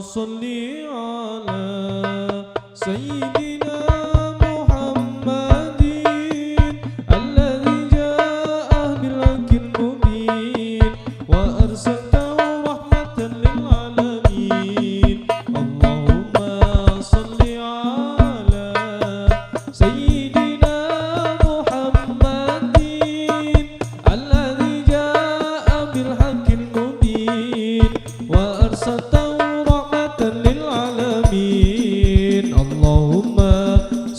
صل على سيدنا محمد الذي جاء بالحق المبين وأرسلته رحمة للعالمين. اللهم صل على سيدنا محمد الذي جاء بالحق المبين وأرسلته رحمة للعالمين. اللهم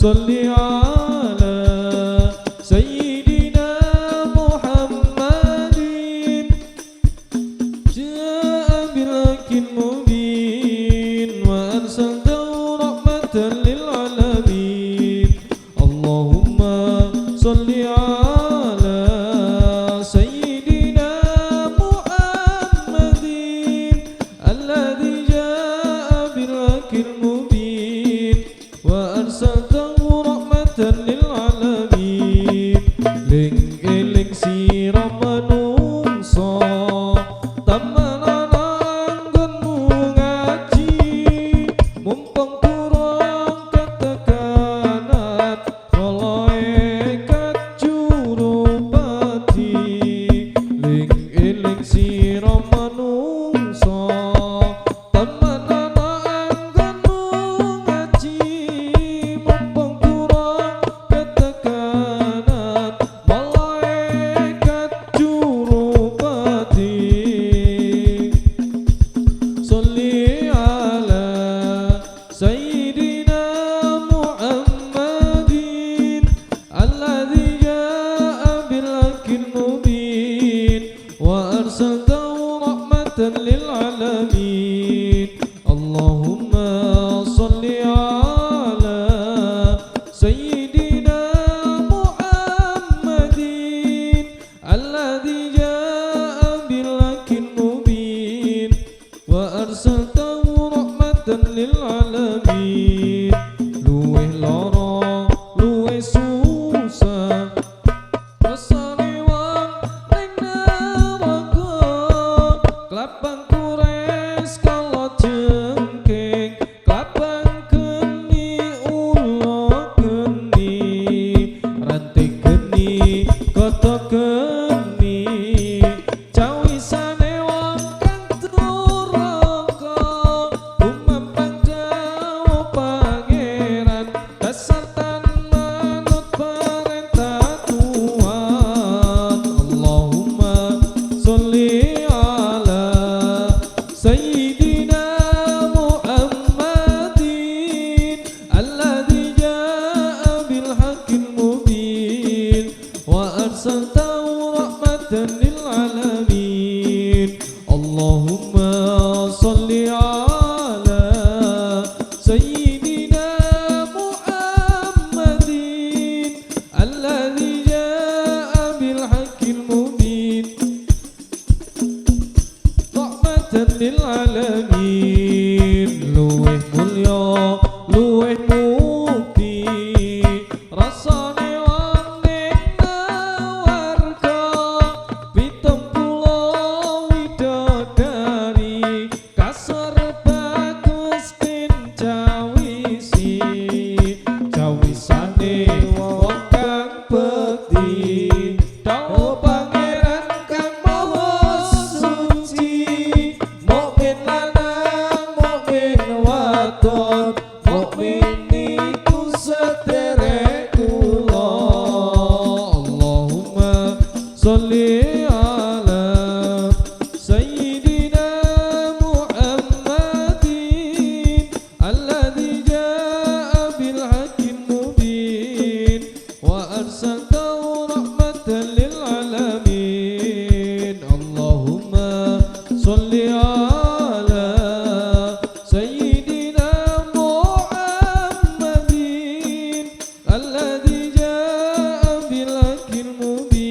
صل على سيدنا محمد جاء بالحق المبين وأرسلته رحمة للعالمين. اللهم صل على سيدنا محمد الذي جاء بالحق المبين وأرسلته رحمة للعالمين. Ling eling sira manungsa temenan anggonmu ngaji mumpung durung ketekanan malaikat jurupati. Ling eling sira manungsa temenan anggonmu ngaji mumpung durung ketekanan malaikat jurupati. Sholli ala Sayyidina Muhammadin alladzi jaa'a bil haqqil mubin wa arsaltahu rahmatan lil alamin. Allahumma sholli ala Sayyidina Muhammadin alladzi jaa'a bil haqqil mubin wa arsaltahu rahmatan lil alamin. Luweh lara luweh susah rasane wong ning neraka klabang kures kala jengking klabang geni ula geni ranting geni kota geni cawisane wong kang duraka gumampang jawa pangeran dasar tan manut perintah Tuhan. Allahumma sholli ala Sayyidina Muhammadin alladzi jaa'a bil haqqil mubin wa arsaltahu rahmatan lil alamin. Allahumma sholli ala Sayyidina Muhammadin alladzi jaa'a bil haqqil mubin rahmatan lil alamin. Luweh mulya luweh mukti rasane wong ning nawarga pitung pulau widodari kasar bagus kin cawisi cawisane wong kang bekti dawuh pangeran kang maha suci. Mukmin lanang mukmin wadon mukmin iku sederek kula. Allahumma sholli ala Sayyidina Muhammadin alladzi jaa'a bil haqqil mubin wa arsaltahu rahmatan lil alamin. Allahumma sholli ala Sayyidina Muhammadin alladzi jaa'a bil haqqil mubin